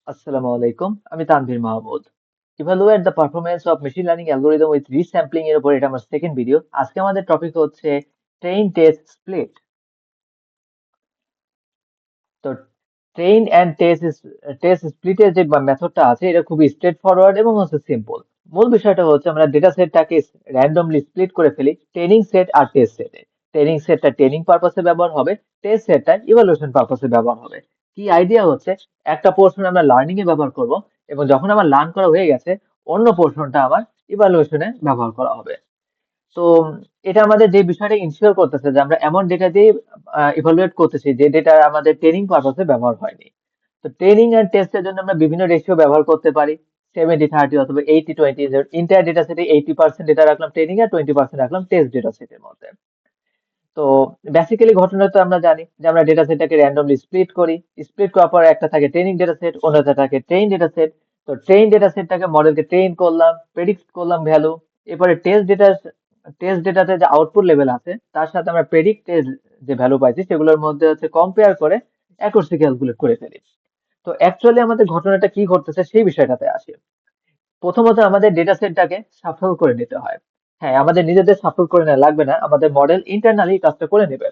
আসসালামু আলাইকুম। আমি Tanvir Mahmud. Evaluate the performance of machine learning algorithm with resampling এর উপর এটা আমার সেকেন্ড ভিডিও। আজকে আমাদের টপিক হচ্ছে ট্রেন টেস্ট স্প্লিট। তো ট্রেন অ্যান্ড টেস্ট স্প্লিটের যে মেথডটা আছে এটা খুবই স্ট্রেট ফরওয়ার্ড এবং হচ্ছে সিম্পল। মূল বিষয়টা হচ্ছে আমরা ডেটা সেটটাকে র্যান্ডমলি স্প্লিট করে ফেলি ট্রেনিং সেট আর টেস্ট সেটে। ট্রেনিং সেটটা ট্রেনিং পারপাসে ব্যবহার হবে, টেস্ট সেটটা ইভালুয়েশন পারপাসে ব্যবহার হবে। কি আইডিয়া হচ্ছে একটা পোর্শন আমরা লার্নিং এ ব্যবহার করব এবং যখন আমার লার্ন করা হয়ে গেছে অন্য পোর্শনটা আমার ইভালুয়েশনে ব্যবহার করা হবে। তো এটা আমাদের যে বিষয়টা ইনশিওর করতেছে যে আমরা এমন ডেটা দিয়ে ইভালুয়েট করতেছি যে ডেটা আমাদের ট্রেনিং পারপাসে ব্যবহার হয়নি। তো ট্রেনিং এন্ড টেস্টের জন্য আমরা বিভিন্ন রেশিও ব্যবহার করতে পারি, 70-30 অথবা 80-20। ইন্টার ডেটা সেটে 80% ডেটা রাখলাম ট্রেনিং আর 20% রাখলাম টেস্ট ডেটা সেটের মধ্যে। তো বেসিক্যালি ঘটনা তো আমরা জানি যে আমরা ডেটা সেটটাকে র্যান্ডমলি স্প্লিট করি। স্প্লিট করার পর একটা থাকে ট্রেনিং ডেটা সেট, অন্যটা থাকে ট্রেন ডেটা সেট। তো ট্রেন ডেটা সেটটাকে মডেলকে ট্রেন করলাম, প্রেডিক্ট করলাম ভ্যালু। এরপরে টেস্ট ডেটাতে যে আউটপুট লেভেল আছে তার সাথে আমরা প্রেডিক্ট যে ভ্যালু পাইছি সেগুলোর মধ্যে হচ্ছে কম্পেয়ার করে অ্যাকুরেসি ক্যালকুলেট করে ফেলি। তো অ্যাকচুয়ালি আমাদের ঘটনাটা কি ঘটতেছে সেই বিষয়টাতে আসি। প্রথমত আমাদের ডেটা সেটটাকে শাফল করে নিতে হয়। হ্যাঁ, আমাদের নিজেদের শাফল করে নেওয়া লাগবে না, আমাদের মডেল ইন্টারনালি কাজটা করে নেবে।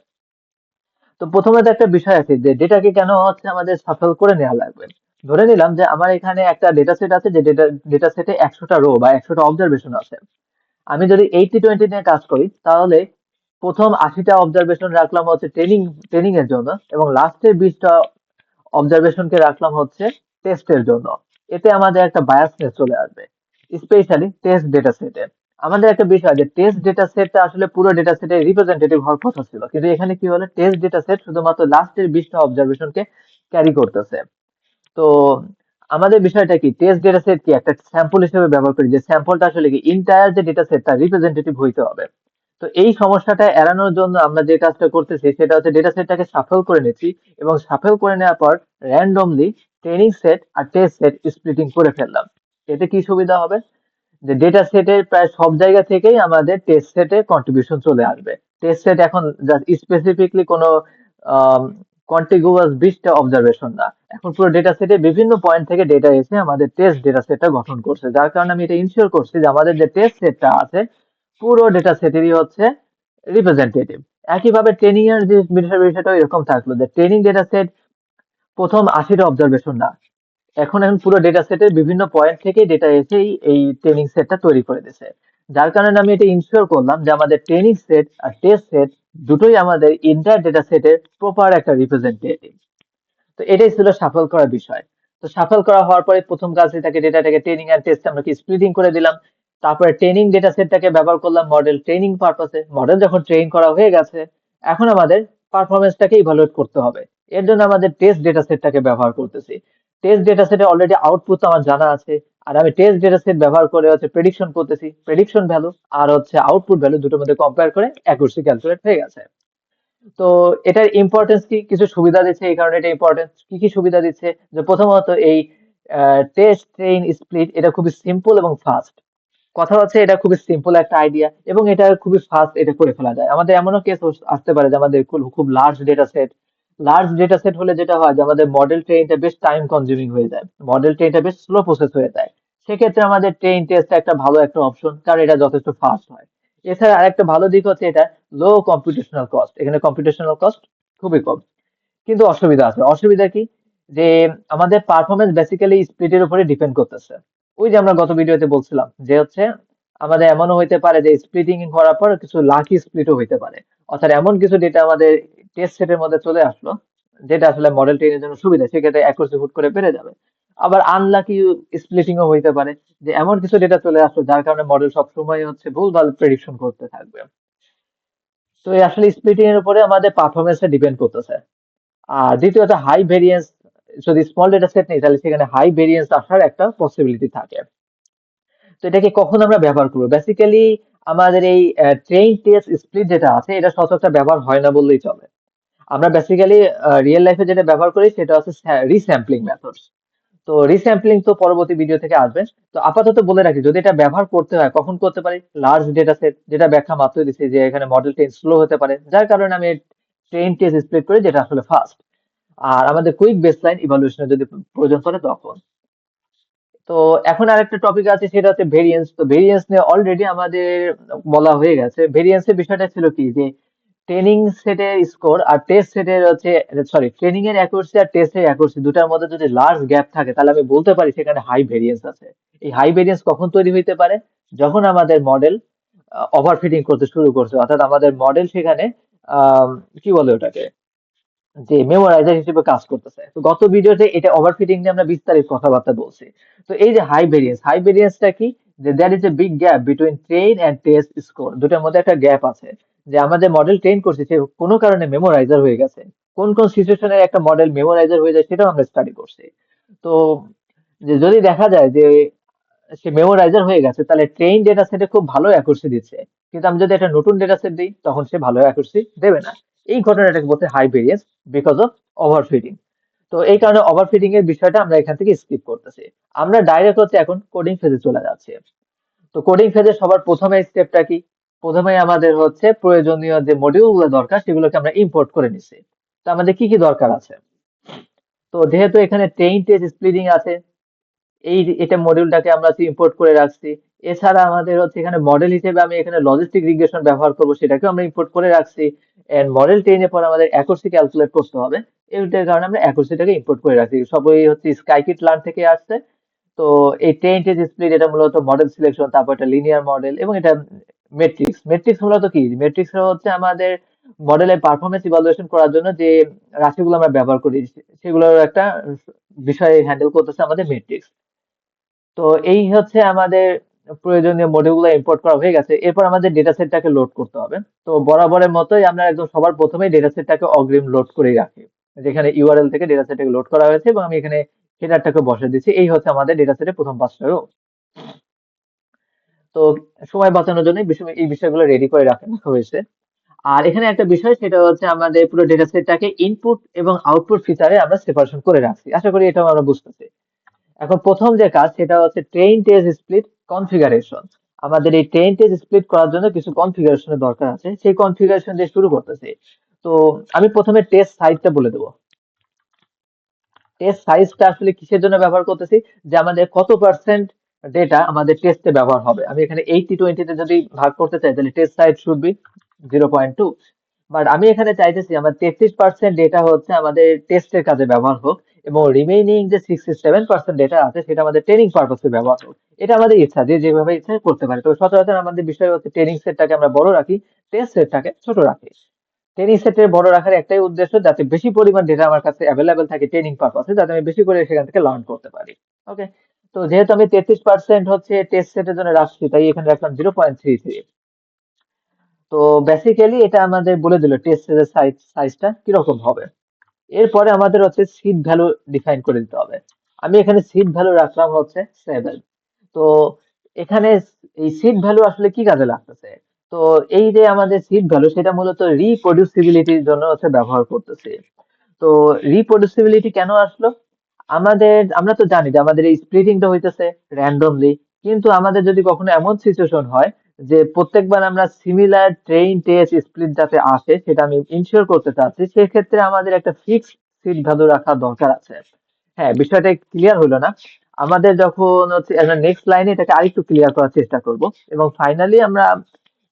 তো প্রথমে তো একটা বিষয় আছে যে ডেটাকে কেন হচ্ছে আমাদের শাফল করে নেওয়া লাগবে। ধরে নিলাম যে আমার এখানে একটা ডেটা সেট আছে যে ডেটা সেটে 100টা রো বা 100টা অবজারভেশন আছে। আমি যদি 80-20 নিয়ে কাজ করি তাহলে প্রথম 80টা অবজারভেশন রাখলাম হচ্ছে ট্রেনিং এর জন্য এবং লাস্টের 20টা অবজারভেশনকে রাখলাম হচ্ছে টেস্টের জন্য। এতে আমাদের একটা বায়াসনেস চলে আসবে, স্পেশালি টেস্ট ডেটা সেটে। আমাদের একটা বিষয় যে টেস্ট ডেটা সেটটা আসলে পুরো ডেটা সেটের রিপ্রেজেন্টেটিভ হওয়ার কথা ছিল, কিন্তু এখানে কি হলো টেস্ট ডেটা সেট শুধুমাত্র লাস্টের 20টা অবজারভেশনকে ক্যারি করতেছে। তো আমাদের বিষয়টা কি টেস্ট ডেটা সেট কি একটা স্যাম্পল হিসেবে ব্যবহার করি, যে স্যাম্পলটা আসলে কি ইন্টায়ার যে ডেটা সেট তার রিপ্রেজেন্টেটিভ হইতে হবে। তো এই সমস্যাটা এড়ানোর জন্য আমরা যে কাজটা করতেছি সেটা হচ্ছে ডেটা সেটটাকে শাফল করে নিচ্ছি এবং শাফল করে নেওয়ার পর র্যান্ডমলি ট্রেনিং সেট আর টেস্ট সেট স্প্লিটিং করে ফেললাম। এতে কি সুবিধা হবে যে ডেটা সেটের প্রায় সব জায়গা থেকেই আমাদের টেস্ট সেটে কন্ট্রিবিউশন চলে আসবে। টেস্ট সেট এখন স্পেসিফিকলি কোনো কন্টিগুয়াস 20টা অবজারভেশন না, এখন পুরো ডেটা সেটে বিভিন্ন পয়েন্ট থেকে ডেটা এসে আমাদের টেস্ট ডেটা সেটটা গঠন করছে, যার কারণে আমি এটা ইনশিওর করছি যে আমাদের যে টেস্ট সেটটা আছে পুরো ডেটা সেটেরই হচ্ছে রিপ্রেজেন্টেটিভ। একইভাবে ট্রেনিং এর যে বিষয়টা এরকম থাকলো যে ট্রেনিং ডেটা সেট প্রথম 80টা অবজারভেশন না, এখন পুরো ডেটা সেটের বিভিন্ন পয়েন্ট থেকে ডেটা এসেই এই ট্রেনিং সেটটা তৈরি করে দিছে। যার কারণে আমি এটা ইনশিওর করলাম যে আমাদের ট্রেনিং সেট আর টেস্ট সেট দুটোই আমাদের ইন্টার ডেটা সেটের প্রপার একটা রিপ্রেজেন্টেটিভ। তো এটাই ছিল সাফল করার বিষয়। তো সাফল করা হওয়ার পরে প্রথম কাজ এটাকে ডেটাটাকে ট্রেনিং আর টেস্ট আমরা কি স্প্লিটিং করে দিলাম। তারপরে ট্রেনিং ডেটা সেটটাকে ব্যবহার করলাম মডেল ট্রেনিং পারপাসে। মডেল যখন ট্রেন করা হয়ে গেছে এখন আমাদের পারফরমেন্সটাকে ইভালুয়েট করতে হবে। এর জন্য আমাদের টেস্ট ডেটা সেটটাকে ব্যবহার করতেছি। টেস্ট ডেটা সেটে অলরেডি আউটপুট আমার জানা আছে, আর আমি টেস্ট ডেটা সেট ব্যবহার করে হচ্ছে প্রেডিকশন করতেছি। প্রেডিকশন ভ্যালু আর হচ্ছে আউটপুট ভ্যালু দুটোর মধ্যে কম্পেয়ার করে অ্যাকুরেসি ক্যালকুলেট হয়ে গেছে। তো এটার ইম্পর্টেন্স কি, কিছু সুবিধা দিচ্ছে এই কারণে এটা ইম্পর্টেন্স। কি কি সুবিধা দিচ্ছে যে প্রথমত এই টেস্ট ট্রেন স্প্লিট এটা খুবই সিম্পল এবং ফাস্ট। কথা হচ্ছে এটা খুবই সিম্পল একটা আইডিয়া এবং এটা খুবই ফাস্ট এটা করে ফেলা যায়। আমাদের এমনও কেস আসতে পারে যে আমাদের খুব লার্জ ডেটা সেট হলে যেটা হয় যে আমাদের মডেল ট্রেনটা বেশ টাইম কনজিউমিং হয়ে যায়, মডেল ট্রেনটা বেশ স্লো প্রসেস হয়ে যায়। সেক্ষেত্রে আমাদের ট্রেন টেস্ট একটা ভালো একটা অপশন, কারণ এটা যথেষ্ট ফাস্ট হয়। এছাড়া আরেকটা ভালো দিক হচ্ছে এটা লো কম্পিউটেশনাল কস্ট, এখানে কম্পিউটেশনাল কস্ট খুবই কম। কিন্তু অসুবিধা আছে, অসুবিধা কি যে আমাদের পারফরমেন্স বেসিক্যালি স্পিডের উপরে ডিপেন্ড করতেছে। ওই যে আমরা গত ভিডিওতে বলছিলাম যে হচ্ছে আমাদের এমনও হইতে পারে যে স্প্লিটিং করার পর কিছু লাকি স্প্লিটও হইতে পারে, অর্থাৎ এমন কিছু ডেটা আমাদের টেস্ট সেটের মধ্যে চলে আসলো যেটা আসলে মডেল ট্রেনের জন্য সুবিধা, সেক্ষেত্রে অ্যাকুরেসি হুট করে বেড়ে যাবে। আবার আনলাকি স্প্লিটিংও হইতে পারে যে এমন কিছু ডেটা চলে আসলো যার কারণে মডেল সবসময় হচ্ছে ভুলভাল প্রেডিকশন করতে থাকবে। তো এই আসলে স্প্লিটিং এর উপরে আমাদের পারফরমেন্সটা ডিপেন্ড করতেছে। আর দ্বিতীয়ত হাই ভেরিয়েন্স, যদি স্মল ডেটা সেট নেই তাহলে সেখানে হাই ভেরিয়েন্স আসার একটা পসিবিলিটি থাকে। তো এটাকে কখন আমরা ব্যবহার করবো বেসিক্যালি আমাদের এই ট্রেন টেস্ট স্প্লিট যেটা আছে এটা সচরাচর ব্যবহার হয় না বললেই চলে। আমরা বেসিক্যালি রিয়েল লাইফে যেটা ব্যবহার করি সেটা হচ্ছে রিস্যাম্পলিং মেথডস। তো রিস্যাম্পলিং তো পরবর্তী ভিডিও থেকে আসবে। তো আপাতত বলে রাখি যদি এটা ব্যবহার করতে হয় কখন করতে পারি, লার্জ ডেটা সেট যেটা ব্যাখ্যা মাত্র দিচ্ছি যে এখানে মডেল টেন স্লো হতে পারে যার কারণে আমি ট্রেন টেস্ট স্প্লিট করি যেটা আসলে ফাস্ট। আর আমাদের কুইক বেসলাইন ইভালুয়েশনের যদি প্রয়োজন পড়ে তখন। তো এখন আরেকটা টপিক আছে, সেটা হচ্ছে ভেরিয়েন্স। তো ভেরিয়েন্স নিয়ে অলরেডি আমাদের বলা হয়ে গেছে। ভেরিয়েন্সের বিষয়টা ছিল কি, যে ট্রেনিং সেটের স্কোর আর টেস্ট সেটের হচ্ছে, সরি, ট্রেনিং এর অ্যাকুরেসি আর টেস্টের অ্যাকুরেসি দুটার মধ্যে যদি লার্জ গ্যাপ থাকে, তাহলে আমি বলতে পারি সেখানে হাই ভেরিয়েন্স আছে। এই হাই ভেরিয়েন্স কখন তৈরি হইতে পারে? যখন আমাদের মডেল ওভারফিটিং করতে শুরু করছে, অর্থাৎ আমাদের মডেল সেখানে কি বলে ওটাকে, যে মেমোরাইজার হিসেবে কাজ করতেছে। তো গত ভিডিওতে এটা ওভারফিটিং নিয়ে আমরা বিস্তারিত কথাবার্তা বলছি। তো এই যে হাই ভেরিয়েন্সটা কি, যে there is a big gap between train and test score, দুটার মধ্যে একটা গ্যাপ আছে। যে আমাদের মডেল ট্রেন করছে, সে কোনো কারণে মেমোরাইজার হয়ে গেছে। কোন কোন সিচুয়েশনে একটা মডেল মেমোরাইজার হয়ে যায় সেটাও আমরা স্টাডি করছি। তো যে যদি দেখা যায় যে সে মেমোরাইজার হয়ে গেছে, তাহলে ট্রেন ডেটা সেটে খুব ভালো অ্যাকুরেসি দিচ্ছে, কিন্তু আমি যদি একটা নতুন ডেটা সেট দিই তখন সে ভালো অ্যাকুরেসি দেবে না। এই ঘটনাটাকে বলতে high variance because of overfitting. তো এই কারণে ওভারফিটিং এর বিষয়টা আমরা এখান থেকে স্কিপ করতেছি। আমরা ডাইরেক্ট হচ্ছে এখন কোডিং ফেজে চলে যাচ্ছি। তো কোডিং ফেজে সবার প্রথমে স্টেপটা কি? প্রথমে আমাদের হচ্ছে প্রয়োজনীয় যে মডিউল গুলো দরকার সেগুলোকে আমরা ইম্পোর্ট করে নিচ্ছি। তো আমাদের কি কি দরকার আছে? তো যেহেতু এখানে ট্রেইন টেস্ট স্প্লিটিং আছে, এটা মডিউলটাকে আমরা ইম্পোর্ট করে রাখছি। এছাড়া আমাদের হচ্ছে এখানে মডেল হিসেবে আমি এখানে লজিস্টিক রিগ্রেশন ব্যবহার করব, সেটাকেও আমরা ইম্পোর্ট করে রাখছি। এন্ড মডেল ট্রেনের পর আমাদের অ্যাকুরেসি ক্যালকুলেট করতে হবে, এইটার কারণে আমরা অ্যাকুরেসিটাকে ইম্পোর্ট করে রাখছি। সবই হচ্ছে স্কাইকিট লার্ন থেকে আসছে। তো এই ট্রেন টেস্ট স্প্লিট এটা মূলত মডেল সিলেকশন, তারপর এটা লিনিয়ার মডেল, এবং এটা মেট্রিক্স মূলত কি, মেট্রিক্স হচ্ছে আমাদের মডেলের পারফরমেন্স ইভালুয়েশন করার জন্য যে রাশিগুলো আমরা ব্যবহার করি, সেগুলোর একটা বিষয় হ্যান্ডেল করতেছে আমাদের মেট্রিক্স। তো এই হচ্ছে আমাদের প্রয়োজনীয় মডিউলগুলো ইম্পোর্ট করা হয়ে গেছে। এরপর আমাদের ডেটা সেটটাকে লোড করতে হবে। তো বরাবরের মতোই আমরা একদম সবার প্রথমেই ডেটা সেটটাকে অগ্রিম লোড করে রাখি, যেখানে ইউআরএল থেকে ডেটা সেটটাকে লোড করা হয়েছে, এবং আমি এখানে হেডারটাকে বসিয়ে দিচ্ছি। এই হচ্ছে আমাদের ডেটা সেটের প্রথম পাঁচটা রো। তো সময় বাঁচানোর জন্য এই বিষয়গুলো রেডি করে রাখা হয়েছে। আর এখানে একটা বিষয়, সেটা হচ্ছে আমাদের পুরো ডেটা সেটটাকে ইনপুট এবং আউটপুট ফিচারে আমরা সেপারেশন করে রাখছি। আশা করি এটাও আমরা বুঝতেছি। এখন প্রথম যে কাজ, সেটা হচ্ছে ট্রেন টেস্ট স্প্লিট কনফিগারেশন। আমাদের এই ট্রেন টেস্ট স্প্লিট করার জন্য কিছু কনফিগারেশনের দরকার আছে, সেই কনফিগারেশন দিয়ে শুরু করতেছি। তো আমি প্রথমে টেস্ট সাইজটা বলে দেবো। টেস্ট সাইজটা আসলে কিসের জন্য ব্যবহার করতেছি, যে আমাদের কত পার্সেন্ট ডেটা আমাদের টেস্টে ব্যবহার হবে। আমি এখানে 80-20 তে যদি ভাগ করতে চাই, তাহলে test size should be 0.2। But আমি এখানে চাইতেছি আমার 33% ডেটা হচ্ছে আমাদের টেস্টের কাজে ব্যবহার হোক, এবং রিমেইনিং যে 67% ডেটা আছে সেটা আমাদের ট্রেনিং পারপাসে ব্যবহার হোক। এটা আমাদের ইচ্ছা, যে যেভাবে ইচ্ছা করতে পারে। তো সচরাচর আমাদের বিষয় হচ্ছে ট্রেনিং সেটটাকে আমরা বড় রাখি, টেস্ট সেটটাকে ছোট রাখি। ট্রেনিং সেটের বড় রাখার একটাই উদ্দেশ্য, যাতে বেশি পরিমাণ ডেটা আমার কাছে অ্যাভেলেবেল থাকে ট্রেনিং পারপাসে, যাতে আমি বেশি করে সেখান থেকে লার্ন করতে পারি। ওকে। তো যেহেতু আমি 33% হচ্ছে টেস্ট সেটের জন্য রাখছি, তাই এখানে রাখলাম 0.33। তো বেসিক্যালি এটা আমাদের বলে দিল টেস্ট সেটের সাইজটা কিরকম হবে। এরপরে আমাদের হচ্ছে সিড ভ্যালু ডিফাইন করে দিতে হবে। আমি এখানে সিড ভ্যালু রাখলাম হচ্ছে 7। তো এখানে এই সিড ভ্যালু আসলে কি কাজে লাগতেছে? তো এই যে আমাদের সিড ভ্যালু, সেটা মূলত রিপ্রডিউসিবিলিটির জন্য হচ্ছে ব্যবহার করতেছি। তো রিপ্রডিউসিবিলিটি কেন আসলো? আমরা তো জানি যে আমাদের এই স্প্লিটিংটা হইতেছে র্যান্ডমলি, কিন্তু আমাদের যদি কখনো এমন সিচুয়েশন হয় যে প্রত্যেকবার আমরা সিমিলার ট্রেন টেস্ট স্প্লিট যাতে আসে, সেটা আমি ইনশিওর করতে চাচ্ছি, সেক্ষেত্রে আমাদের একটা ফিক্সড সিড ভ্যালু রাখা দরকার আছে। হ্যাঁ, বিষয়টা ক্লিয়ার হলো না? আমাদের যখন হচ্ছে নেক্সট লাইনে এটাকে আরেকটু ক্লিয়ার করার চেষ্টা করব, এবং ফাইনালি আমরা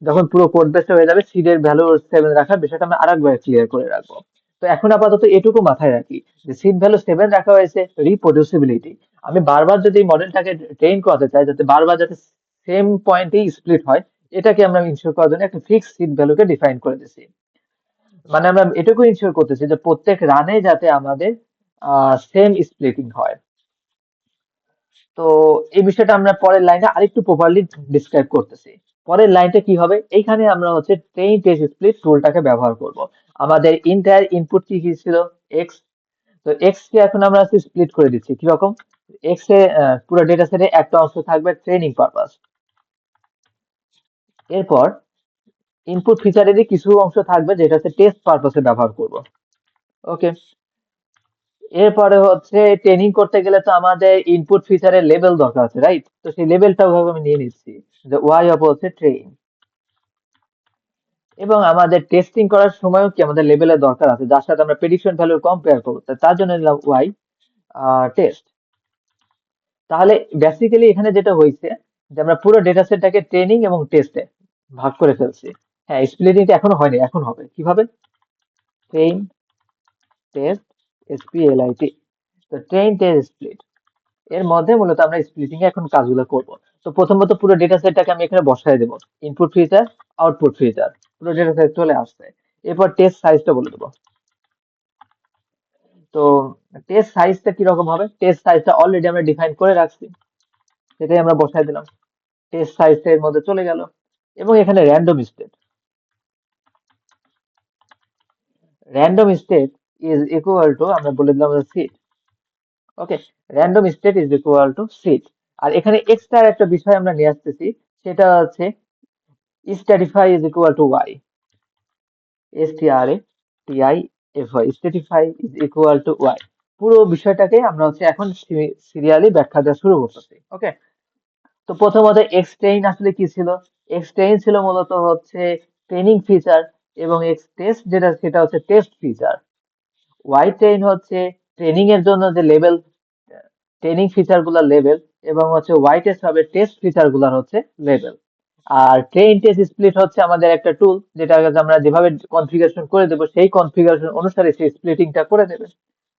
যখন পুরো কোড বেসটা হয়ে যাবে, সিডের ভ্যালু 7 রাখার বিষয়টা আমরা আরেকবার ক্লিয়ার করে রাখবো। তো এখন আপাতত এটুকু মাথায় রাখি, যে সিড ভ্যালু 7 রাখা হয়েছে রিপ্রডিউসিবিলিটি। আমি বারবার যদি মডেলটাকে ট্রেন করাতে চাই, যাতে বারবার যাতে সেম পয়েন্টেই স্প্লিট হয়, এটাকে আমরা ইনশিওর করার জন্য একটা ফিক্স সিড ভ্যালুকে ডিফাইন করে দিছি। মানে আমরা এটুকু ইনশিওর করতেছি যে প্রত্যেক রানে যাতে আমাদের সেম স্প্লিটিং হয়। তো এই বিষয়টা আমরা পরের লাইনে আরেকটু প্রপারলি ডিসক্রাইব করতেছি। পরের লাইনটা কি হবে, এইখানে আমরা হচ্ছে ট্রেন টেস্ট স্প্লিট টুলটাকে ব্যবহার করব। আমাদের ইন্টায়ার ইনপুট কি ছিল, এক্স। তো এক্স কে এখন আমরা স্প্লিট করে দিচ্ছি কিরকম, এক্স এ পুরো ডেটা সেটে একটা অংশ থাকবে ট্রেনিং পারপাস। এরপর ইনপুট ফিচারেরই কিছু অংশ থাকবে যেটা হচ্ছে টেস্ট পারপাসে ব্যবহার করব। ওকে। এরপরে হচ্ছে ট্রেনিং করতে গেলে তো আমাদের ইনপুট ফিচারের লেভেল দরকার আছে, রাইট? তো সেই লেভেলটা ওভাবে আমি নিয়ে নিচ্ছি, যে ওয়াই অফ হচ্ছে ট্রেন। এবং আমাদের টেস্টিং করার সময়ও কি আমাদের লেভেলের দরকার আছে যার সাথে আমরা প্রেডিকশন ভ্যালু কম্পেয়ার করবো, তার জন্য নিলাম ওয়াই টেস্ট। তাহলে বেসিক্যালি এখানে যেটা হয়েছে যে আমরা পুরো ডেটা সেটটাকে ট্রেনিং এবং টেস্টে ভাগ করে ফেলছি। হ্যাঁ, স্প্লিটিংটা এখনো হয়নি, এখন হবে কিভাবে? Train test split. তো ট্রেন টেস্ট স্প্লিট এর মধ্যে মূলত আমরা স্প্লিটিং এ এখন কাজগুলো করব। তো প্রথমত পুরো ডেটা সেটটাকে আমি এখানে বসায় দেবো, ইনপুট ফিচার আউটপুট ফিচার পুরো ডেটা সেট চলে আসছে। এরপর টেস্ট সাইজটা বলে দেবো। তো টেস্ট সাইজটা কিরকম হবে? টেস্ট সাইজটা অলরেডি আমরা ডিফাইন করে রাখছি, সেটাই আমরা বসায় দিলাম। টেস্ট সাইজটা এর মধ্যে চলে গেল। এবং এখানে random state is equal to আমরা বলে দিলাম seed. Okay, random state is equal to seed. আর এখানে এক্সট্রা একটা বিষয় আমরা নিয়ে আসতেছি, সেটা হচ্ছে stratify is equal to y. STRATIFY stratify is equal to y. পুরো বিষয়টাকে আমরা হচ্ছে এখন সিরিয়ালি ব্যাখ্যা দেওয়া শুরু করতেছি। ওকে, তো প্রথমত এক্সটেইন আসলে কি ছিল? এক্সটেইন ছিল মূলত হচ্ছে ট্রেনিং ফিচার, এবং এক্স টেস্ট যেটা সেটা হচ্ছে টেস্ট ফিচার। ওয়াই ট্রেন হচ্ছে ট্রেনিং এর জন্য যে লেভেল, ট্রেনিং ফিচার গুলার লেভেল, এবং হচ্ছে ওয়াই টেস্ট হবে টেস্ট ফিচার গুলার হচ্ছে লেভেল। আর ট্রেন টেস্ট স্প্লিট হচ্ছে আমাদের একটা টুল, যেটা আমরা যেভাবে কনফিগারেশন করে দেবো সেই কনফিগারেশন অনুসারে সেই স্প্লিটিংটা করে দেবে।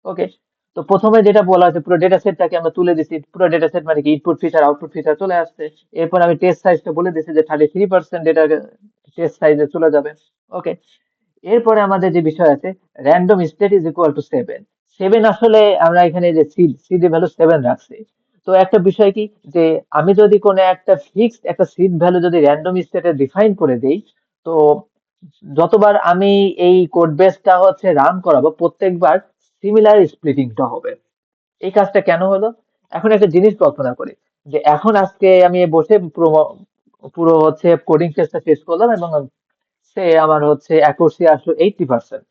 ওকে, তো প্রথমে যেটা বলা হয়েছে পুরো ডেটা সেটটাকে আমরা তুলে দিছি, পুরো ডেটা সেট মানে কি ইনপুট ফিচার আউটপুট ফিচার চলে আসছে। এরপর আমি টেস্ট সাইজটা বলে দিছি যে 33% ডেটা টেস্ট সাইজে চলে যাবে। ওকে, এরপরে আমাদের যে বিষয় আছে random state is equal two 7। 7 আসলে আমরা এখানে যে সিড ভ্যালু 7 রাখছি। তো একটা বিষয় কি, যে আমি যদি কোনো একটা ফিক্সড একটা সিড ভ্যালু যদি র্যান্ডম স্টেটে ডিফাইন করে দেই, তো যতবার আমি এই কোড বেসটা হচ্ছে রান করাবো প্রত্যেকবার সিমিলার স্প্লিটিংটা হবে। এই কাজটা কেন হলো? এখন একটা জিনিস কল্পনা করি, যে এখন আজকে আমি বসে পুরো পুরো হচ্ছে কোডিং টেস্টটা শেষ করলাম এবং সে আমার হচ্ছে অ্যাকুরেসি আসলো 80%।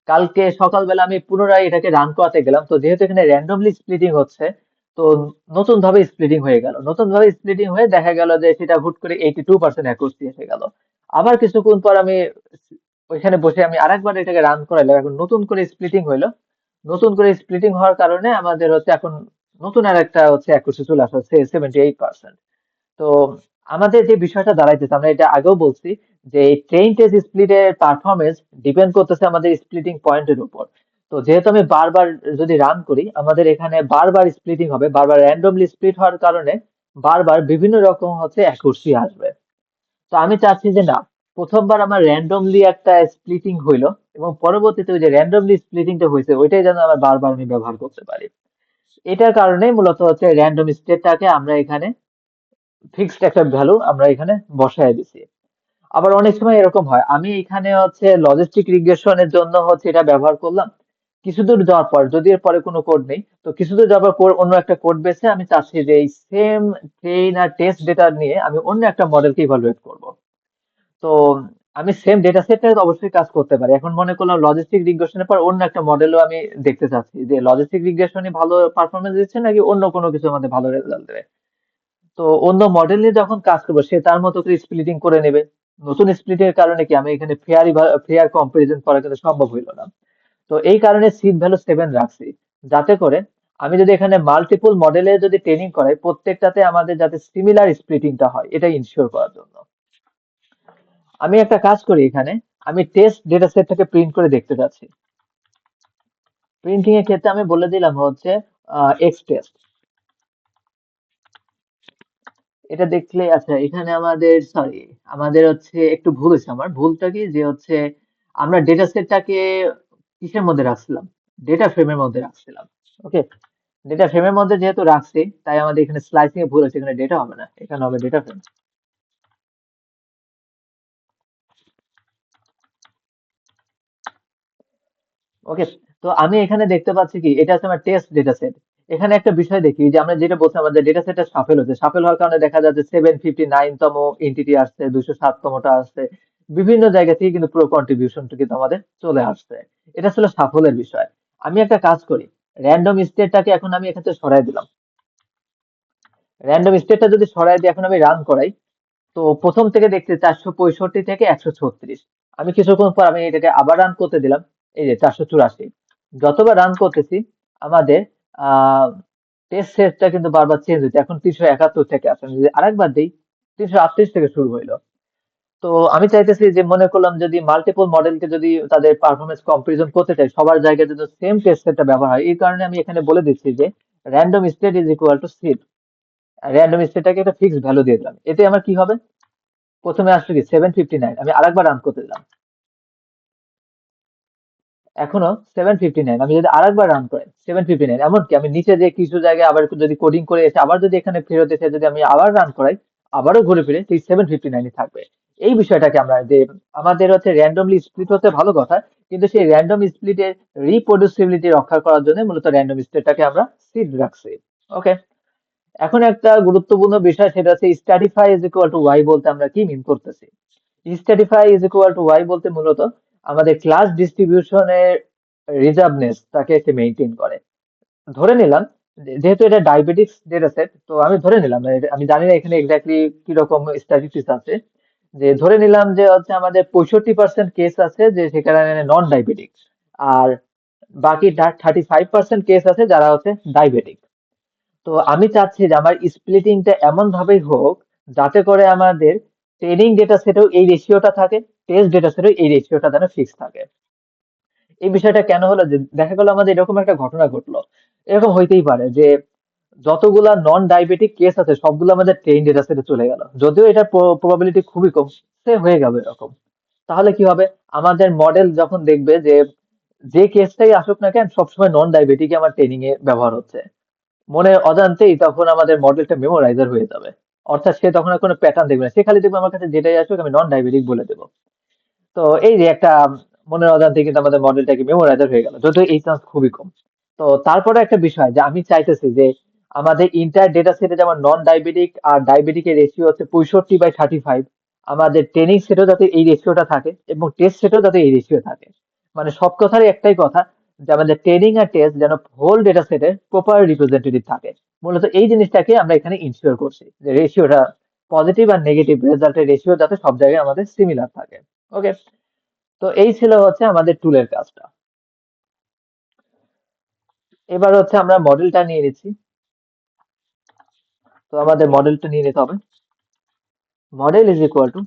কালকে সকালবেলা আমি পুনরায় এটাকে রান করাতে গেলাম, তো যেহেতু এখানে র্যান্ডমলি স্প্লিটিং হচ্ছে, তো নতুন ভাবে স্প্লিটিং হয়ে গেল, নতুন ভাবে স্প্লিটিং হয়ে দেখা গেল যে সেটা হুট করে 82% অ্যাকুরেসি এসে গেল। আবার কিছুক্ষণ পর আমি ওইখানে বসে আমি আরেকবার এটাকে রান করাইলাম, এখন নতুন করে স্প্লিটিং হইলো। নতুন করে স্প্লিটিং হওয়ার কারণে আমাদের হচ্ছে এখন নতুন আর একটা হচ্ছে অ্যাকুরেসি চলে আসছে 78%। তো আমাদের যে বিষয়টা দাঁড়াইতেছে, আমরা এটা আগেও বলছি, যে এই ট্রেন টেস্ট স্প্লিটের পারফরমেন্স ডিপেন্ড করতেছে আমাদের স্প্লিটিং পয়েন্টের উপর। তো যেহেতু আমি বারবার যদি রান করি, আমাদের এখানে বারবার স্প্লিটিং হবে, বারবার র্যান্ডমলি স্প্লিট হওয়ার কারণে বারবার বিভিন্ন রকম হচ্ছে অ্যাকুরেসি আসবে। তো আমি চাচ্ছি যে না, প্রথমবার আমার র্যান্ডমলি একটা স্প্লিটিং হইলো এবং পরবর্তীতে ওই যে র্যান্ডমলি স্প্লিটিংটা হয়েছে ওইটাই যেন আবার বারবার আমি ব্যবহার করতে পারি। এটার কারণে মূলত হচ্ছে র্যান্ডম স্টেটটাকে আমরা এখানে ফিক্সড একটা ভ্যালু আমরা এখানে বসায় দিছি। আবার অনেক সময় এরকম হয়, আমি এখানে হচ্ছে লজিস্টিক রিগ্রেশনের জন্য হচ্ছে এটা ব্যবহার করলাম। কিছুদূর যাওয়ার পর যদি এর পরে কোনো কোড নেই, তো কিছুদূর যাওয়ার পর অন্য একটা কোড বেসে আমি চাচ্ছি যে এই সেম ট্রেন আর টেস্ট ডেটা নিয়ে আমি অন্য একটা মডেলকে ইভালুয়েট করব। তো আমি সেম ডেটা সেটে অবশ্যই কাজ করতে পারি। এখন মনে করলাম লজিস্টিক রিগ্রেশনের পর অন্য একটা মডেলও আমি দেখতে চাচ্ছি যে লজিস্টিক রিগ্রেশনে ভালো পারফরমেন্স দিচ্ছে নাকি অন্য কোনো কিছু আমাদের ভালো রেজাল্ট দেবে। তো অন্য মডেল নিয়ে যখন কাজ করবো সে তার মতো করে স্প্লিটিং করে নেবে। নতুন স্প্লিটিং এর কারণে কি আমি এখানে ফেয়ার কম্পারিজন করা কিন্তু সম্ভব হইলো না। তো এই কারণে সিড ভ্যালু 7 রাখছি, যাতে করে আমি যদি এখানে মাল্টিপল মডেলে যদি ট্রেনিং করাই প্রত্যেকটাতে আমাদের যাতে সিমিলার স্প্লিটিংটা হয় এটা ইনশিওর করার জন্য। আমি একটা কাজ করি এখানে, আমি টেস্ট ডেটা সেটটাকে প্রিন্ট করে দেখতে যাচ্ছি। প্রিন্টিং এর ক্ষেত্রে আমি বলে দিলাম হচ্ছে এক্স টেস্ট। এটা দেখলে আচ্ছা, এখানে আমাদের সরি, আমাদের হচ্ছে একটু ভুল হয়েছে। আমার ভুলটা কি যে হচ্ছে আমরা ডেটা সেটটাকে কিসের মধ্যে রাখছিলাম? ডেটা ফ্রেমের মধ্যে রাখছিলাম। ওকে, ডেটা ফ্রেমের মধ্যে যেহেতু রাখছি তাই আমাদের এখানে স্লাইসিং এ ভুল হয়েছে, এখানে ডেটা হবে না, এখানে হবে ডেটা ফ্রেম। ওকে, তো আমি এখানে দেখতে পাচ্ছি কি এটা হচ্ছে আমার টেস্ট ডেটা সেট। এখানে একটা বিষয় দেখি যে আমরা যেটা বলছি আমাদের ডেটা সেটটা সাফেল হচ্ছে, সাফেল হওয়ার কারণে দেখা যাচ্ছে 759তম এন্টিটি আসছে, 207তমটা আসছে। বিভিন্ন জায়গা থেকে কিন্তু পুরো কন্ট্রিবিউশনটা কিন্তু আমাদের চলে আসছে। এটা ছিল সাফল্যের বিষয়। আমি একটা কাজ করি, র্যান্ডম স্টেটটাকে এখন আমি এখান থেকে সরাই দিলাম। র্যান্ডম স্টেটটা যদি সরাই দিয়ে এখন আমি রান করাই, তো প্রথম থেকে দেখছি 465 থেকে 136। আমি কিছুক্ষণ পর আমি এটাকে আবার রান করতে দিলাম। এই যে 484। যতবার রান করতেছি আমাদের আহ টেস্ট সেটটা কিন্তু বারবার চেঞ্জ হচ্ছে। এখন 371 থেকে আছে। আমি যদি আরেকবার দিই, 338 থেকে শুরু হইলো। তো আমি চাইতেছি যে মনে করলাম যদি মাল্টিপল মডেলকে যদি তাদের পারফরমেন্স কম্পারিজন করতে চাই, সবার জায়গায় যদি সেম টেস্ট সেটটা ব্যবহার হয়, এই কারণে আমি এখানে বলে দিচ্ছি যে random state is equal to seed. Random স্টেটটাকে একটা ফিক্স ভ্যালু দিয়ে দিলাম। এতে আমার কি হবে? প্রথমে আসলে কি 759, আমি আরেকবার রান করতে দিলাম, এখনো 759। আমি যদি আরেকবার রান করি 759, এমনকি আমি নিচে যে কিছু জায়গায় আবার যদি কোডিং করে এসে আবার যদি এখানে ফেরত এসে যদি আমি আবার রান করাই, আবারও ঘুরে ফিরে সেই 759 থাকবে। এই বিষয়টাকে আমরা যে আমাদের হচ্ছে র্যান্ডমলি স্প্লিট হতে ভালো কথা, কিন্তু সেই র্যান্ডম স্প্লিটের রিপ্রডিউসিবিলিটি রক্ষা করার জন্য মূলত র্যান্ডম স্প্লিটটাকে আমরা সিড রাখছি। ওকে, এখন একটা গুরুত্বপূর্ণ বিষয়, সেটা হচ্ছে stratify is equal to Y বলতে আমরা কি মিন করতেছি। স্ট্যাটিফাই ইজ ইকুয়াল টু ওয়াই বলতে মূলত আমাদের ক্লাস ডিস্ট্রিবিউশনের রিজার্ভনেস তাকে একটু মেনটেন করে। ধরে নিলাম যেহেতু এটা ডায়াবেটিক্স ডেটা সেট, তো আমি ধরে নিলাম আমি জানি না এখানে এক্স্যাক্টলি কিরকম স্ট্যাটিস্টিক্স আছে, যে ধরে নিলাম যে হচ্ছে আমাদের 65% কেস আছে যে সেখানে নন ডায়াবেটিক, আর বাকি 35% কেস আছে যারা হচ্ছে ডায়াবেটিক। তো আমি চাচ্ছি যে আমার স্প্লিটিংটা এমন ভাবেই হোক যাতে করে আমাদের ট্রেনিং ডেটা সেটেও এই রেশিওটা থাকে, টেস্ট ডেটা সেটেও এই রেশিওটা যেন ফিক্স থাকে। এই বিষয়টা কেন হলো, যে দেখা গেল আমাদের এরকম একটা ঘটনা ঘটলো, এরকম হইতেই পারে যে যতগুলা নন ডায়াবেটিক কেস আছে সবগুলো আমাদের ট্রেন ডেটা সেটে চলে গেল, যদিও এটার প্রবাবিলিটি খুবই কম, সে হয়ে যাবে এরকম। তাহলে কি হবে? আমাদের মডেল যখন দেখবে যে যে কেসটাই আসুক না কেন সবসময় নন ডায়াবেটিক আমার ট্রেনিং এ ব্যবহার হচ্ছে, মনের অজান্তেই তখন আমাদের মডেলটা মেমোরাইজার হয়ে যাবে। অর্থাৎ সে তখন আর কোনো প্যাটার্ন দেখবে না, সে খালি দেখবে আমার কাছে যেটাই আসুক আমি নন ডায়াবেটিক বলে দেবো। তো এই যে একটা মনের অজান্তে কিন্তু আমাদের মডেলটা কি মেমোরাইজার হয়ে গেল, যদিও এই চান্স খুবই কম। তো তারপরে একটা বিষয় যে আমি চাইতেছি যে আমাদের ইন্টার ডেটা সেটে যেমন নন ডায়াবেটিক আর ডায়াবেটিকের রেশিও হচ্ছে 65/35, আমাদের ট্রেনিং সেটেও যাতে এই রেশিওটা থাকে এবং টেস্ট সেটেও যাতে এই রেশিও থাকে। মানে সব কথারই একটাই কথা, যে আমাদের ট্রেনিং আর টেস্ট যেন হোল ডেটা সেটে প্রপার রিপ্রেজেন্টেটিভ থাকে। মূলত এই জিনিসটাকে আমরা এখানে ইনশিওর করছি, যে রেশিওটা পজিটিভ আর নেগেটিভ রেজাল্টের রেশিও যাতে সব জায়গায় আমাদের সিমিলার থাকে। ওকে, তো এই ছিল হচ্ছে আমাদের টুলের কাজটা। এবার হচ্ছে আমরা মডেলটা নিয়ে নিচ্ছি। তো আমাদের মডেলটা নিয়ে নিতে হবে। Model is equal two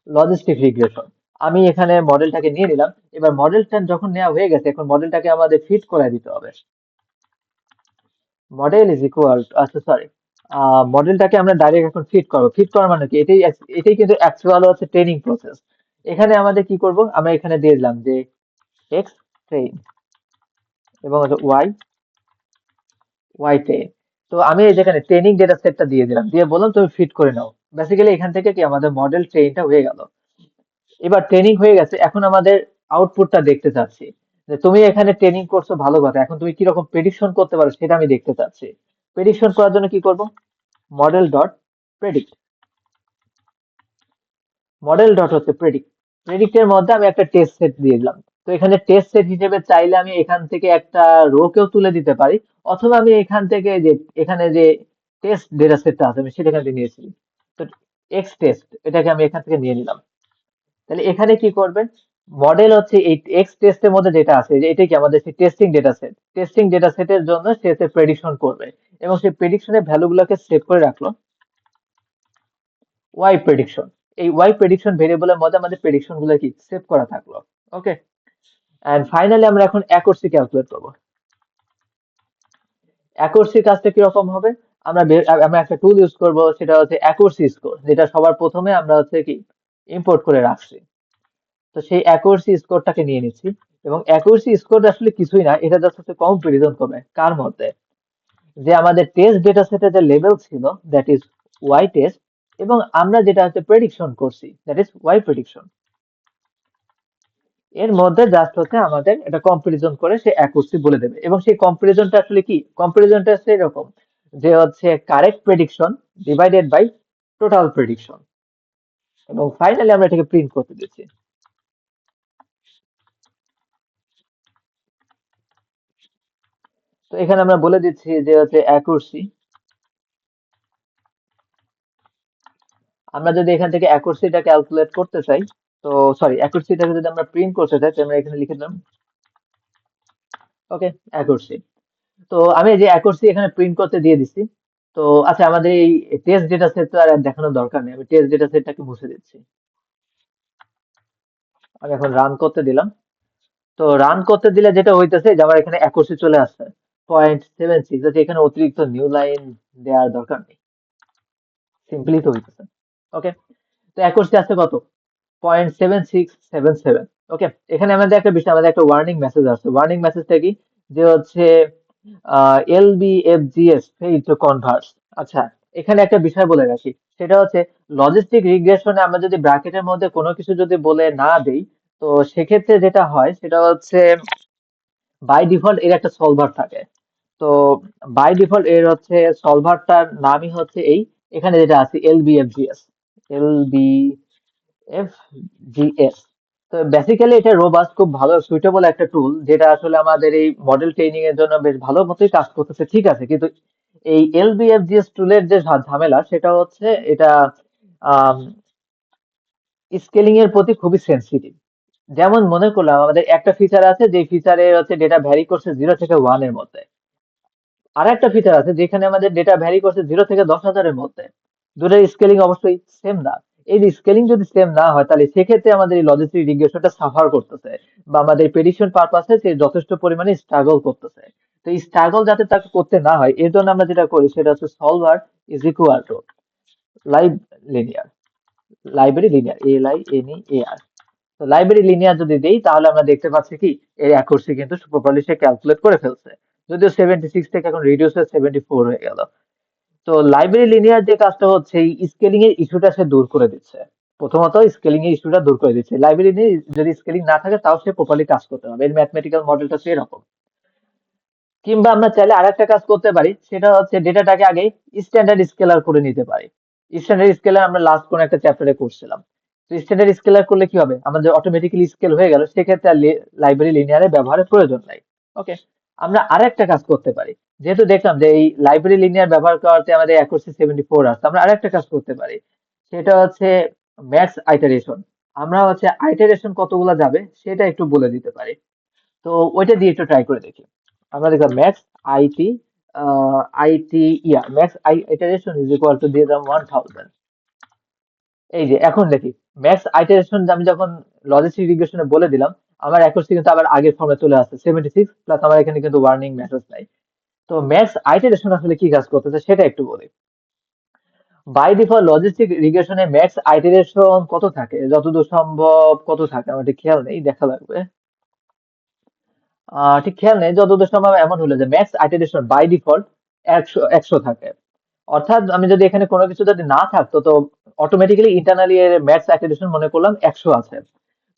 logistic regression. আমি এখানে মডেলটাকে নিয়ে নিলাম। এবার মডেলটা যখন নেওয়া হয়ে গেছে, এখন মডেলটাকে আমাদের ফিট করে দিতে হবে। মডেল ইজ ইকুয়াল, আচ্ছা সরি, মডেলটাকে আমরা ডাইরেক্ট এখন ফিট করবো। ফিট করার মানে কি, এটাই এটাই কিন্তু অ্যাকচুয়াল হচ্ছে ট্রেনিং প্রসেস। এখানে আমাদের কি করব, আমরা এখানে দিয়ে দিলাম যে এক্স ট্রেন এবং হচ্ছে ওয়াই, ওয়াই ট্রেন। তো আমি এই যেখানে ট্রেনিং ডেটা সেটটা দিয়ে দিলাম, দিয়ে বললাম তুমি ফিট করে নাও। বেসিক্যালি এখান থেকে কি আমাদের মডেল ট্রেনটা হয়ে গেল। এবার ট্রেনিং হয়ে গেছে, এখন আমাদের আউটপুটটা দেখতে চাচ্ছি, যে তুমি এখানে ট্রেনিং করছো ভালো কথা, এখন তুমি কিরকম প্রেডিকশন করতে পারো সেটা আমি দেখতে চাচ্ছি। প্রেডিকশন করার জন্য কি করব, model dot predict. Model dot হচ্ছে প্রেডিক্ট, প্রেডিক্টের মধ্যে আমি একটা টেস্ট সেট দিয়ে দিলাম। তো এখানে টেস্ট সেট হিসেবে চাইলে আমি এখান থেকে একটা রো কেও তুলে দিতে পারি, অথবা আমি এখান থেকে যে এখানে যে টেস্ট ডেটা সেটটা আছে আমি সেটা এখান থেকে নিয়েছি। তো এক্স টেস্ট এটাকে আমি এখান থেকে নিয়ে নিলাম। তাহলে এখানে কি করবেন, মডেল হচ্ছে এই এক্স টেস্টের মধ্যে যেটা আছে যে এটাই কি আমাদের সেই testing data set, testing data সেটের জন্য সে প্রেডিকশন করবে এবং সেই প্রেডিকশনের ভ্যালুগুলোকে সেভ করে রাখলো ওয়াই প্রেডিকশন। এই ওয়াই প্রেডিকশন ভেরিয়েবলের মধ্যে আমাদের প্রেডিকশন গুলো কি সেভ করা থাকলো। ওকে, এন্ড ফাইনালি আমরা এখন অ্যাকুরেসি ক্যালকুলেট করবো। অ্যাকুরেসি কাজটা কিরকম হবে, আমরা একটা টুল ইউজ করব, সেটা হচ্ছে অ্যাকুরেসি স্কোর, যেটা সবার প্রথমে আমরা হচ্ছে কি ইম্পোর্ট করে রাখছি। তো সেই অ্যাকুরেসি স্কোরটাকে নিয়ে নিচ্ছি, এবং অ্যাকুরেসি স্কোর আসলে কিছুই না, এটা জাস্ট হচ্ছে কম্পারিজন করবে কার মধ্যে, যে আমাদের টেস্ট ডেটা সেটে যে লেভেল ছিল দ্যাট ইজ ওয়াই টেস্ট, এবং আমরা যেটা হচ্ছে প্রেডিকশন করছি দ্যাট ইজ ওয়াই প্রেডিকশন, এর মধ্যে জাস্ট হচ্ছে আমাদের এটা কম্পারিজন করে সে অ্যাকুরেসি বলে দেবে। এবং সেই কম্পারিজনটা আসলে কি, কম্পারিজনটা হচ্ছে এরকম, যে হচ্ছে correct prediction divided by total prediction, এবং ফাইনালি আমরা এটাকে প্রিন্ট করতে দিচ্ছি। তো এখানে আমরা বলে দিচ্ছি যে হচ্ছে অ্যাকুরেসি আমরা যদি এখান থেকে অ্যাকুরেসিটা ক্যালকুলেট করতে চাই, তো সরি অ্যাকুরেসিটাকে যদি আমরা প্রিন্ট করতে চাই, তো আমরা এখানে লিখে দিলাম ওকে অ্যাকুরেসি। তো আমি এই যে অ্যাকুরেসি এখানে প্রিন্ট করতে দিয়ে দিচ্ছি। তো আচ্ছা, আমাদের এই টেস্ট ডেটা সেট তো আর দেখানোর দরকার নেই, আমি টেস্ট ডেটা সেটটাকে মুছে দিচ্ছি। আমি এখন রান করতে দিলাম। তো রান করতে দিলে যেটা হইতেছে যে আমার এখানে অ্যাকুরেসি চলে আসছে 0.76, যাতে এখানে অতিরিক্ত নিউ লাইন দেওয়ার দরকার নেই, সিম্পলি তো হইতেছে। ওকে, তো অ্যাকুরেসি আসছে কত? 0.7677। ওকে, এখানে আমাদের একটা বিষয়, আমাদের একটা ওয়ার্নিং মেসেজ আসছে। ওয়ার্নিং মেসেজটা কি? যে হচ্ছে LBFGS ফেইল টু কনভার্স। আচ্ছা, এখানে একটা বিষয় বলে রাখি, সেটা হচ্ছে লজিস্টিক রিগ্রেশনে আমরা যদি ব্র্যাকেটের মধ্যে কোনো কিছু যদি বলে না দেই, তো সেক্ষেত্রে যেটা হয় সেটা হচ্ছে বাই ডিফল্ট এর একটা সলভার থাকে। তো বাই ডিফল্ট এর হচ্ছে সলভারটার নামই হচ্ছে এই, এখানে যেটা আছে LBFGS, LBFGS। তো বেসিক্যালি এটা রোবাস্ট, খুব ভালো সুইটেবল একটা টুল, যেটা আসলে আমাদের এই মডেল ট্রেনিং এর জন্য বেশ ভালো মতোই কাজ করতেছে, ঠিক আছে। কিন্তু এই LBFGS টুলের যে ঝামেলা সেটা হচ্ছে এটা স্কেলিং এর প্রতি খুবই সেনসিটিভ। যেমন মনে করলাম আমাদের একটা ফিচার আছে, যে ফিচারে হচ্ছে ডেটা ভ্যারি করছে 0 থেকে 1 এর মধ্যে। আর একটা ফিচার আছে যেখানে আমাদের ডেটা ভ্যারি করছে 0 থেকে 10,000 এর মধ্যে। দুটোর স্কেলিং অবশ্যই সেম না। এই যে স্কেলিং যদি সেম না হয়, তাহলে সেক্ষেত্রে আমাদের এই লজিস্টিক রিগ্রেশনটা সাফার করতেছে, বা আমাদের প্রেডিকশন পারপাসে সে যথেষ্ট পরিমাণে স্ট্রাগল করতেছে। তো এই স্ট্রাগল যাতে তাকে করতে না হয়, এর জন্য আমরা যেটা করি সেটা হচ্ছে solver is equal two live linear, library linear, LINEAR। তো লাইব্রেরি লিনিয়ার যদি দেই, তাহলে আমরা দেখতে পাচ্ছি কি এর অ্যাকুরেসি কিন্তু প্রপারলি সে ক্যালকুলেট করে ফেলছে। যদিও 76 থেকে এখন রিডিউস হয়ে 74 হয়ে গেল। তো লাইব্রেরি লিনিয়ার যে কাজটা হচ্ছে, এই স্কেলিং এর ইস্যুটা সে দূর করে দিচ্ছে। প্রথমত স্কেলিং এর ইস্যুটা দূর করে দিচ্ছে। লাইব্রেরি নিয়ে যদি স্কেলিং না থাকে, তাও সে প্রপারলি কাজ করতে হবে। এর ম্যাথমেটিক্যাল মডেলটা সেরকম। কিংবা আমরা চাইলে আরেকটা কাজ করতে পারি, সেটা হচ্ছে ডেটাটাকে আগে স্ট্যান্ডার্ড স্কেলার করে নিতে পারি। স্ট্যান্ডার্ড স্কেলার আমরা লাস্ট কোন একটা চ্যাপ্টারে করছিলাম। তো স্ট্যান্ডার্ড স্কেলার করলে কি হবে, আমাদের অটোমেটিক্যালি স্কেল হয়ে গেল, সেক্ষেত্রে আর লাইব্রেরি লিনিয়ারের ব্যবহারের প্রয়োজন নাই। ওকে, আমরা আরেকটা কাজ করতে পারি। যেহেতু দেখলাম যে এই লাইব্রেরি লিনিয়ার ব্যবহার করাতে আমাদের অ্যাকুরেসি 74 আসছে, আমরা আরেকটা কাজ করতে পারি, সেটা হচ্ছে ম্যাক্স আইটারেশন। আমরা হচ্ছে আইটারেশন কতগুলা যাবে সেটা একটু বলে দিতে পারি। তো ওইটা দিয়ে একটু ট্রাই করে দেখি। আমরা দেখলাম max IT max iteration is equal two দিয়ে দিলাম 1000। এই যে এখন দেখি ম্যাক্স আইটারেশন আমি যখন লজিস্টিক রিগ্রেশনে বলে দিলাম, আমার অ্যাকুরেসি কিন্তু আবার আগের ফর্মে চলে আসছে 76, প্লাস আমার এখানে কিন্তু ওয়ার্নিং মেসেজ নাই। তো ম্যাক্স আইটারেশন আসলে কি কাজ করতেছে সেটা একটু বলি। বাই ডিফল্ট লজিস্টিক রিগ্রেশনে ম্যাক্স আইটারেশন কত থাকে, যতদূর সম্ভব কত থাকে আমার ঠিক খেয়াল নেই, দেখা লাগবে। ঠিক খেয়াল নেই, যতদূর সম্ভব এমন হলো যে ম্যাক্স আইটারেশন বাই ডিফল্ট 100 থাকে। অর্থাৎ আমি যদি এখানে কোনো কিছু যদি না থাকতো, তো অটোমেটিক্যালি ইন্টারনালি এর ম্যাক্স আইটারেশন মনে করলাম 100 আছে।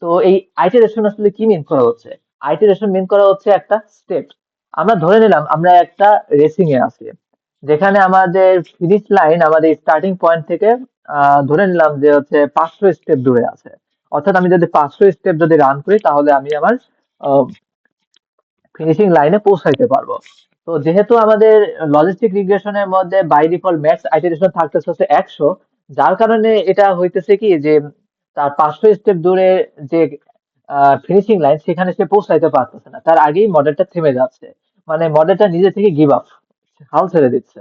তো এই আইটারেশন আসলে কি মিন করা হচ্ছে? আইটারেশন মিন করা হচ্ছে একটা স্টেপ। আমরা ধরে নিলাম আমরা একটা রেসিং এ আছি, যেখানে আমাদের ফিনিশ লাইন আমাদের স্টার্টিং পয়েন্ট থেকে ধরে নিলাম যে হচ্ছে 500 স্টেপ দূরে আছে। অর্থাৎ আমি যদি 500 স্টেপ যদি রান করি, তাহলে আমি আমার ফিনিশিং লাইনে পৌঁছাইতে পারবো। তো যেহেতু আমাদের লজিস্টিক রিগ্রেশনের মধ্যে বাই ডিফল্ট ম্যাক্স আইটারেশন থাকতেছে হচ্ছে 100, যার কারণে এটা হইতেছে কি যে তার 500 স্টেপ দূরে যে ফিনিশিং লাইন, সেখানে সে পৌঁছাইতে পারতেছে না, তার আগেই মডেলটা থেমে যাচ্ছে। মানে মডেলটা নিজে থেকে গিভ আপ, হাল ছেড়ে দিচ্ছে।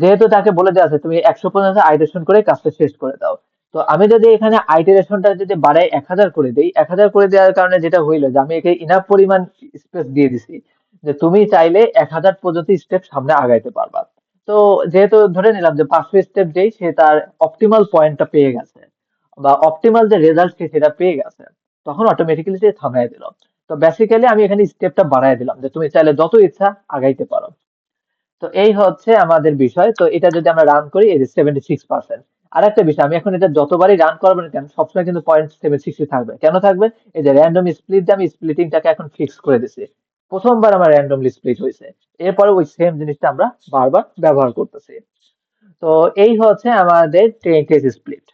যেহেতু তাকে বলে দেওয়া আছে তুমি 100 পর্যন্ত আইটারেশন করে কাজটা শেষ করে দাও। তো আমি যদি এখানে আইটারেশনটা যদি বাড়াই 1000 করে দেই, 1000 করে দেওয়ার কারণে যেটা হইলো যে আমি একে ইনাফ পরিমাণ স্পেস দিয়ে দিছি, যে তুমি চাইলে 1000 পর্যন্ত স্টেপ সামনে আগাইতে পারবা। তো যেহেতু ধরে নিলাম যে 500 স্টেপ যেই সে তার অপটিমাল পয়েন্টটা পেয়ে গেছে, বা অপটিমাল যে রেজাল্ট সে সেটা পেয়ে গেছে, তখন অটোমেটিক্যালি সে থামায় দিল। তো বেসিক্যালি আমি এখানে স্টেপটা বাড়ায় দিলাম, যে তুমি চাইলে যত ইচ্ছা আগাইতে পারো। তো এই হচ্ছে আমাদের বিষয়। তো এটা যদি আমরা রান করি, এই যে 76%। আর একটা বিষয়, আমি এখন এটা যতবারই রান করবো না কেন, সবসময় কিন্তু 0.76 থাকবে। কেন থাকবে? এই যে র্যান্ডম স্প্লিট দিয়ে আমি স্প্লিটিংটাকে এখন ফিক্স করে দিছি। প্রথমবার আমার র্যান্ডমলি স্প্লিট হয়েছে, এরপরে ওই সেম জিনিসটা আমরা বারবার ব্যবহার করতেছি। তো এই হচ্ছে আমাদের টেস্ট স্প্লিট।